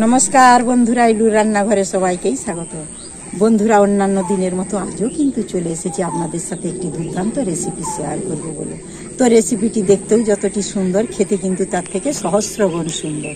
নমস্কার বন্ধুরা, ইলুর রান্নাঘরে সবাইকেই স্বাগত। বন্ধুরা, অন্যান্য দিনের মতো আজও কিন্তু চলে এসেছি আপনাদের সাথে একটি দুর্দান্ত রেসিপি শেয়ার করব বলে। তো রেসিপিটি দেখতেও যতটি সুন্দর, খেতে কিন্তু তার থেকে সহস্রগুণ সুন্দর।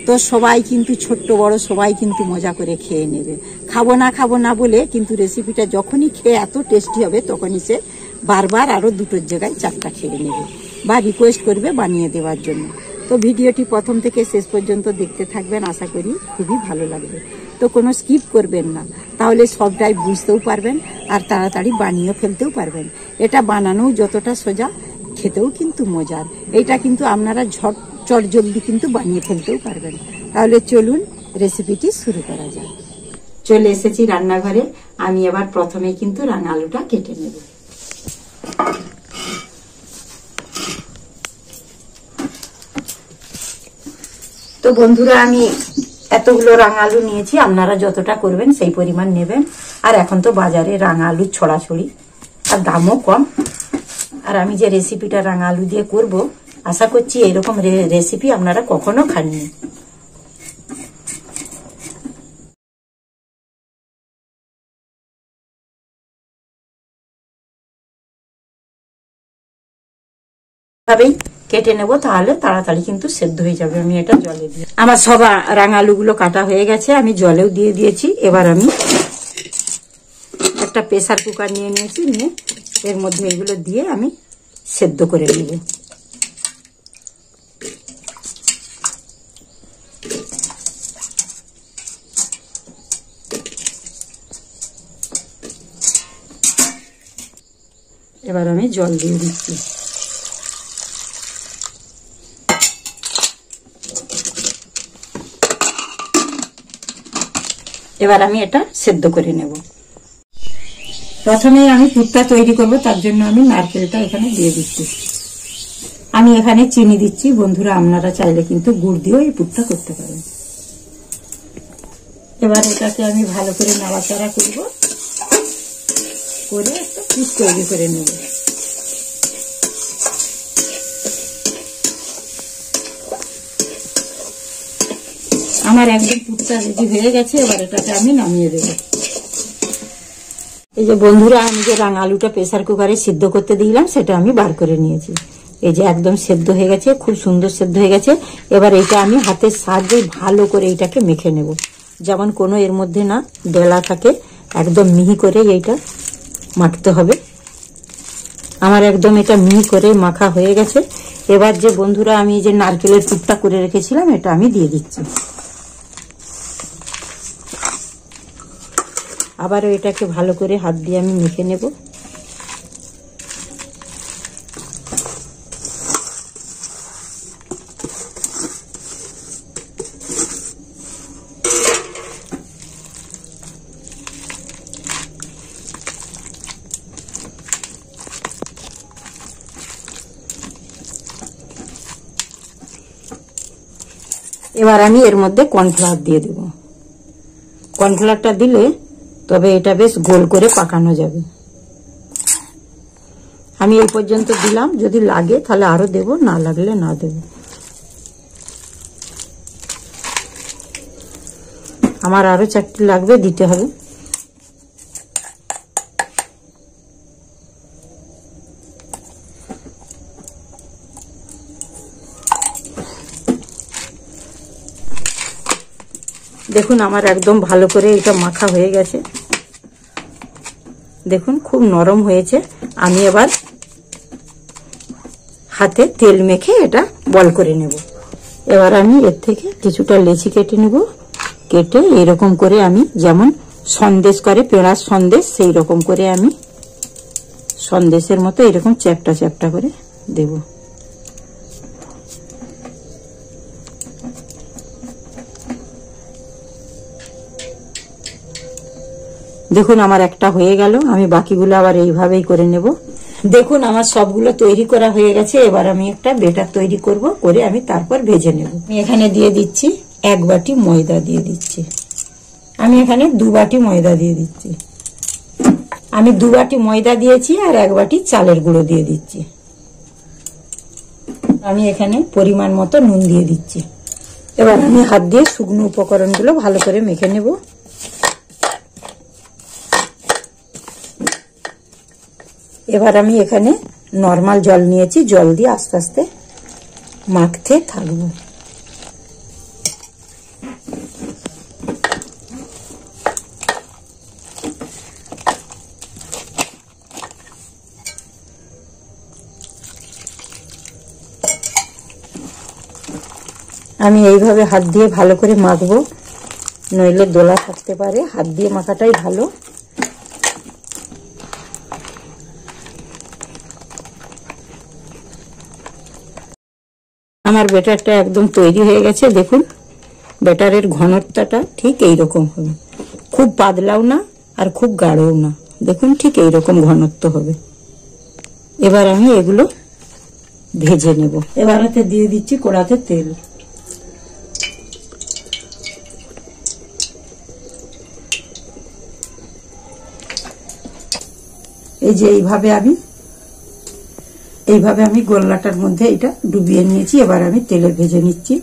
তো সবাই কিন্তু, ছোট্ট বড় সবাই কিন্তু মজা করে খেয়ে নেবে। খাবো না বলে কিন্তু রেসিপিটা যখনই খেয়ে এত টেস্টি হবে, তখনই সে বারবার আরও দুটোর জায়গায় চারটা খেয়ে নেবে বা রিকোয়েস্ট করবে বানিয়ে দেওয়ার জন্য। তো ভিডিওটি প্রথম থেকে শেষ পর্যন্ত দেখতে থাকবেন, আশা করি খুবই ভালো লাগবে। তো কোনো স্কিপ করবেন না, তাহলে সবটাই বুঝতেও পারবেন আর তাড়াতাড়ি বানিয়ে ফেলতেও পারবেন। এটা বানানোও যতটা সোজা, খেতেও কিন্তু মজার। এটা কিন্তু আপনারা চট জলদি কিন্তু বানিয়ে ফেলতেও পারবেন। তাহলে চলুন রেসিপিটি শুরু করা যায়। চলে এসেছি রান্নাঘরে। আমি এবার প্রথমে কিন্তু রাঙা আলুটা কেটে নেব। তো বন্ধুরা, আমি এতগুলো রাঙা আলু নিয়েছি। আপনারা যতটা করবেন সেই পরিমাণ নেবেন। আর এখন তো বাজারে রাঙা আলু ছড়াছড়ি, আর দামও কম। আর আমি যে রেসিপিটা রাঙা আলু দিয়ে করব, আশা করছি এরকম রেসিপি আপনারা কখনো খাননি। ভাবেই কেটে নেব, তাহলে তাড়াতাড়ি কিন্তু সেদ্ধ হয়ে যাবে। আমি এটা জলে দিয়ে, আমার সব রাঙা আলুগুলো কাটা হয়ে গেছে, আমি জলেও দিয়ে দিয়েছি। এবার আমি একটা প্রেসার কুকার নিয়ে নিয়েছি, নিয়ে এর মধ্যে এগুলো দিয়ে আমি সেদ্ধ করে নেব। এবার আমি জল দিয়ে দিচ্ছি। এবার আমি এটা সেদ্ধ করে নেব। প্রথমে আমি পুরটা তৈরি করব, তার জন্য আমি নারকেলটা এখানে দিয়ে দিচ্ছি। আমি এখানে চিনি দিচ্ছি। বন্ধুরা, আপনারা চাইলে কিন্তু গুড় দিয়েও এই পুরটা করতে পারেন। এবার এটাকে আমি ভালো করে নাড়াচাড়া করব, করে একটা পুর তৈরি করে নেব। আমার একদম পুরটা রেডি হয়ে গেছে। এবার এটাকে আমি নামিয়ে দেব। এই যে বন্ধুরা, আমি যে রাঙা আলুটা প্রেসার কুকারে সিদ্ধ করতে দিলাম, সেটা আমি বার করে নিয়েছি। এই যে একদম সেদ্ধ হয়ে গেছে, খুব সুন্দর সেদ্ধ হয়ে গেছে। এবার এটা আমি হাতের সাহায্যে ভালো করে এইটাকে মেখে নেব, যেমন কোনো এর মধ্যে না ডেলা থাকে। একদম মিহি করে এইটা মাখতে হবে। আমার একদম এটা মিহি করে মাখা হয়ে গেছে। এবার যে বন্ধুরা, আমি যে নারকেলের পুরটা করে রেখেছিলাম, এটা আমি দিয়ে দিচ্ছি। আবারও এটাকে ভালো করে হাত দিয়ে আমি মেখে নেব। এবার আমি এর মধ্যে কর্নফ্লাওয়ার দিয়ে দেব। কর্নফ্লাওয়ারটা দিলে তবে এটা বেশ গোল করে পাকানো যাবে। আমি এই পর্যন্ত দিলাম, যদি লাগে তাহলে আরো দেব, না লাগলে না দেব। আমার আরো 4টি লাগবে, দিতে হবে। দেখুন, আমার একদম ভালো করে এটা মাখা হয়ে গেছে। দেখুন, খুব নরম হয়েছে। আমি এবার হাতে তেল মেখে এটা বল করে নেব। এবার আমি এর থেকে কিছুটা লেচি কেটে নেব। কেটে এরকম করে আমি, যেমন সন্দেশ করে, পেঁড়ার সন্দেশ, সেই রকম করে আমি সন্দেশের মতো এরকম চ্যাপটা চ্যাপটা করে দেব। দেখুন, আমার একটা হয়ে গেল। আমি বাকিগুলো আবার এইভাবেই করে নেব। দেখুন, আমার সবগুলো তৈরি করা হয়ে গেছে। এবার আমি একটা বেটার তৈরি করব, করে আমি তারপর ভেজে নেব। আমি এখানে দিয়ে দিচ্ছি 1 বাটি ময়দা দিয়ে দিচ্ছি। আমি এখানে 2 বাটি ময়দা দিয়ে দিচ্ছি। আমি 2 বাটি ময়দা দিয়েছি, আর 1 বাটি চালের গুঁড়ো দিয়ে দিচ্ছি। আমি এখানে পরিমাণ মতো নুন দিয়ে দিচ্ছি। এবার আমি হাত দিয়ে শুকনো উপকরণগুলো ভালো করে মেখে নেব। এবার আমি এখানে নরমাল জল নিয়েছি, জল দিয়ে আস্তে আস্তে মাখতে থাকবো। আমি এইভাবে হাত দিয়ে ভালো করে মাখবো, নইলে দোলা থাকতে পারে। হাত দিয়ে মাখাটাই ভালো। আমার ব্যাটারটা একদম তৈরি হয়ে গেছে। দেখুন ব্যাটারের ঘনত্বটা ঠিক এইরকম হবে, খুব পাতলাও না আর খুব গাঢ়ও না। দেখুন ঠিক এইরকম ঘনত্ব হবে। এবার আমি এগুলো ভেজে নেব। এবারেতে দিয়ে দিচ্ছি কড়াতে তেল। এই যে এইভাবে আমি গোল্লাটার মধ্যে এটা ডুবিয়ে নিয়েছি। এবার আমি তেলে ভেজে নিচ্ছি।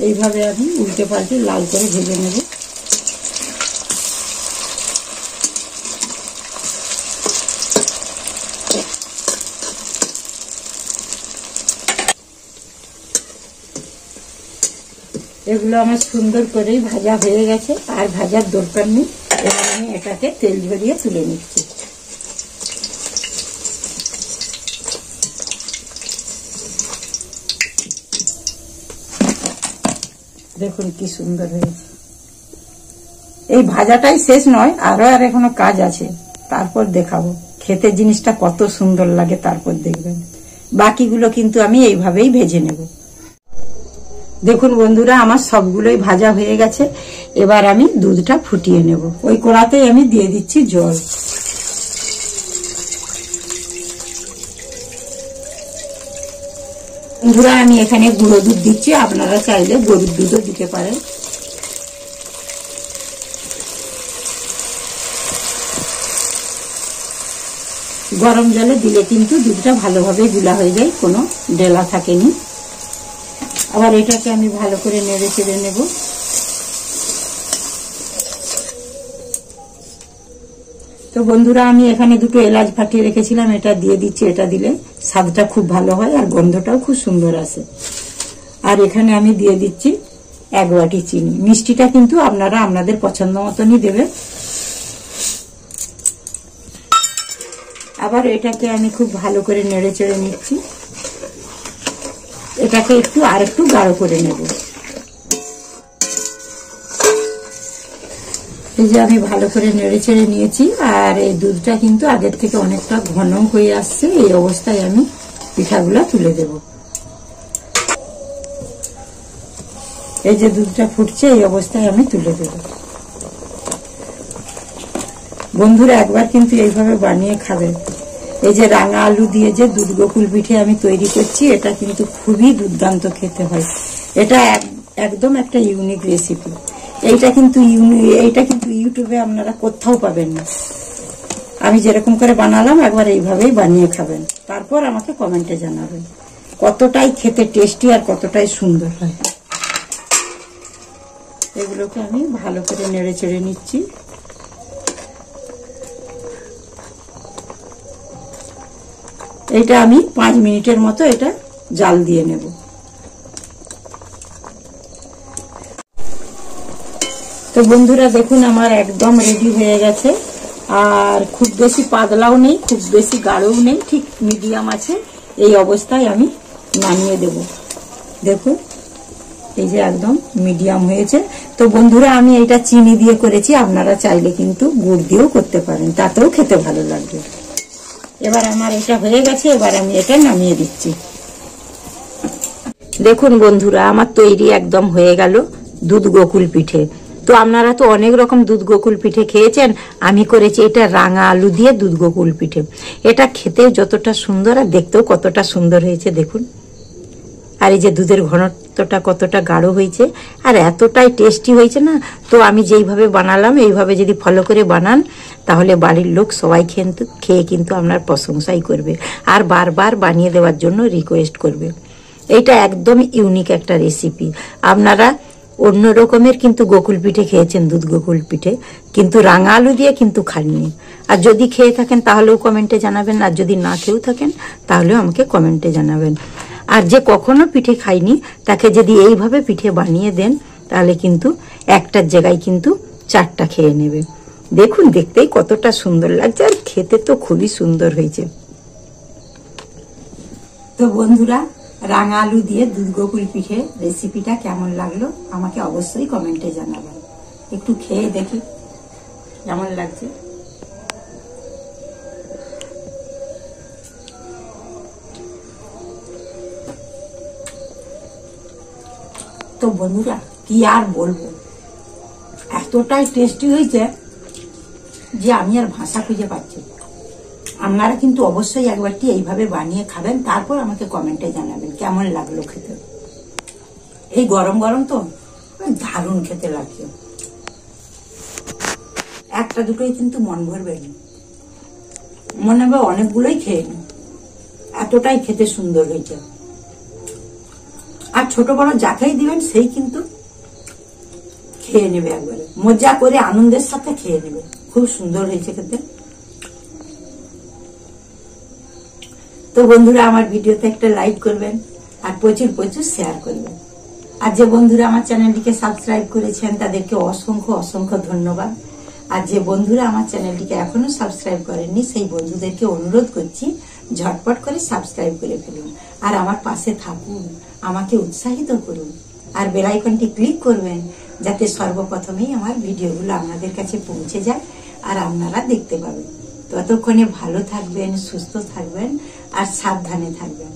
এইভাবে আমি উল্টে পাল্টে লাল করে ভেজে নেব। এগুলো আমার সুন্দর করেই ভাজা হয়ে গেছে, আর ভাজার দরকার নেই। এবার আমি এটাকে তেল ঝরিয়ে তুলে নিচ্ছি। দেখুন কি সুন্দর হয়েছে। এই ভাজাটাই শেষ নয়, আরো আর এখনো কাজ আছে, তারপর দেখাবো। খেতে জিনিসটা কত সুন্দর লাগে তারপর দেখবেন। বাকিগুলো কিন্তু আমি এইভাবেই ভেজে নেব। দেখুন বন্ধুরা, আমার সবগুলোই ভাজা হয়ে গেছে। এবার আমি দুধটা ফুটিয়ে নেব। ওই কড়াতেই আমি দিয়ে দিচ্ছি জল। বন্ধুরা, আমি এখানে গুঁড়ো দুধ দিচ্ছি, আপনারা চাইলে গরুর দুধও দিতে পারেন। গরম জলে দিলে কিন্তু দুধটা ভালোভাবে গুলা হয়ে যায়, কোনো ডেলা থাকেনি। আবার এটাকে আমি ভালো করে নেড়ে চেড়ে নেব। তো বন্ধুরা, আমি এখানে দুটো এলাচ ফাটিয়ে রেখেছিলাম, এটা দিয়ে দিচ্ছি। এটা দিলে স্বাদটা খুব ভালো হয় আর গন্ধটাও খুব সুন্দর আসে। আর এখানে আমি দিয়ে দিচ্ছি 1 বাটি চিনি। মিষ্টিটা কিন্তু আপনারা আপনাদের পছন্দ মতনই দেবেন। আবার এটাকে আমি খুব ভালো করে নেড়ে চেড়ে নিচ্ছি। এটাকে আর একটু গাঢ় করে নেব। এই যে আমি ভালো করে নেড়ে চেড়ে নিয়েছি, আর এই দুধটা কিন্তু আগের থেকে অনেকটা ঘন হয়ে আসছে। এই অবস্থায় আমি পিঠাগুলো তুলে দেব। এই যে দুধটা ফুটছে, এই অবস্থায় আমি তুলে দেব। বন্ধুরা, একবার কিন্তু এইভাবে বানিয়ে খাবেন। এই যে রাঙা আলু দিয়ে যে দুধ গোকুল পিঠে আমি তৈরি করছি, এটা কিন্তু খুবই দুর্দান্ত খেতে হয়। এটা একদম একটা ইউনিক রেসিপি। এইটা কিন্তু ইউটিউবে আপনারা কোথাও পাবেন না। আমি যেরকম করে বানালাম, একবার এইভাবেই বানিয়ে খাবেন, তারপর আমাকে কমেন্টে জানাবেন কতটাই খেতে টেস্টি আর কতটাই সুন্দর হয়। এগুলোকে আমি ভালো করে নেড়ে চেড়ে নিচ্ছি। এটা আমি 5 মিনিটের মতো এটা জাল দিয়ে নেব। তো বন্ধুরা, দেখুন আমার একদম রেডি হয়ে গেছে। আর খুব বেশি পাতলাও নেই, খুব বেশি গাঢ়ও নেই, ঠিক মিডিয়াম আছে। এই অবস্থায় আমি নামিয়ে দেব। দেখুন এই যে একদম মিডিয়াম হয়েছে। তো বন্ধুরা, আমি এটা চিনি দিয়ে করেছি, আপনারা চাইলে কিন্তু গুড় দিয়েও করতে পারেন, তাতেও খেতে ভালো লাগবে। এবার আমার এটা হয়ে গেছে, এবার আমি এটা নামিয়ে দিচ্ছি। দেখুন বন্ধুরা, আমার তৈরি একদম হয়ে গেল। দুধ গোকুল পিঠে। তো আপনারা তো অনেক রকম দুধ গোকুল পিঠে খেয়েছেন, আমি করেছি এটা রাঙা আলু দিয়ে দুধ গোকুল পিঠে। এটা খেতেও যতটা সুন্দর আর দেখতেও কতটা সুন্দর হয়েছে দেখুন। আর এই যে দুধের ঘনত্বটা কতটা গাঢ় হয়েছে আর এতটাই টেস্টি হয়েছে না। তো আমি যেইভাবে বানালাম এইভাবে যদি ফলো করে বানান তাহলে বাড়ির লোক সবাই খেয়ে কিন্তু আপনার প্রশংসাই করবে আর বারবার বানিয়ে দেওয়ার জন্য রিকোয়েস্ট করবে। এইটা একদম ইউনিক একটা রেসিপি। আপনারা অন্য রকমের কিন্তু গোকুল পিঠে খেয়েছেন, দুধ গোকুল পিঠে, কিন্তু রাঙা আলু দিয়ে কিন্তু খাননি। আর যদি খেয়ে থাকেন তাহলেও কমেন্টে জানাবেন, আর যদি না খেয়েও থাকেন তাহলেও আমাকে কমেন্টে জানাবেন। আর যে কখনো পিঠে খায়নি তাকে যদি এইভাবে পিঠে বানিয়ে দেন তাহলে কিন্তু একটার জায়গায় কিন্তু 4টা খেয়ে নেবে। দেখুন দেখতেই কতটা সুন্দর লাগছে আর খেতে তো খুবই সুন্দর হয়েছে। তো বন্ধুরা, রাঙা আলু দিয়ে দুধ গোকুল পিঠে রেসিপিটা কেমন লাগলো আমাকে অবশ্যই কমেন্টে জানাবেন। একটু খেয়ে দেখি কেমন লাগছে। তো বন্ধুরা কি আর বলবো, এতটাই টেস্টি হয়েছে যে আমি আর ভাষা খুঁজে পাচ্ছি। আপনারা কিন্তু অবশ্যই একবারটি এইভাবে বানিয়ে খাবেন, তারপর আমাকে কমেন্টে জানাবেন কেমন লাগলো খেতে। এই গরম গরম তো দারুণ খেতে লাগছে। একটা দুটোই কিন্তু মন ভরবে না, মনে হবে অনেকগুলোই খেয়ে নি, এতটাই খেতে সুন্দর হয়েছে। আর ছোট বড় যাকেই দিবেন সেই কিন্তু খেয়ে নেবে, একবারে মজা করে আনন্দের সাথে খেয়ে নেবে। খুব সুন্দর হয়েছে খেতে। তো বন্ধুরা, আমার ভিডিওতে একটা লাইক করবেন আর প্রচুর প্রচুর শেয়ার করবেন। আর যে বন্ধুরা আমার চ্যানেলটিকে সাবস্ক্রাইব করেছেন তাদেরকে অসংখ্য অসংখ্য ধন্যবাদ। আর যে বন্ধুরা আমার চ্যানেলটিকে এখনো সাবস্ক্রাইব করেননি সেই বন্ধুদেরকে অনুরোধ করছি ঝটপট করে সাবস্ক্রাইব করে ফেলুন আর আমার পাশে থাকুন, আমাকে উৎসাহিত করুন। আর বেল আইকনটি ক্লিক করবেন যাতে সর্বপ্রথমেই আমার ভিডিওগুলো আপনাদের কাছে পৌঁছে যায় আর আপনারা দেখতে পাবেন। ততক্ষণে ভালো থাকবেন, সুস্থ থাকবেন আর সাবধানে থাকবেন।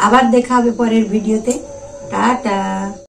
আবার দেখা হবে পরের ভিডিওতে। টাটা।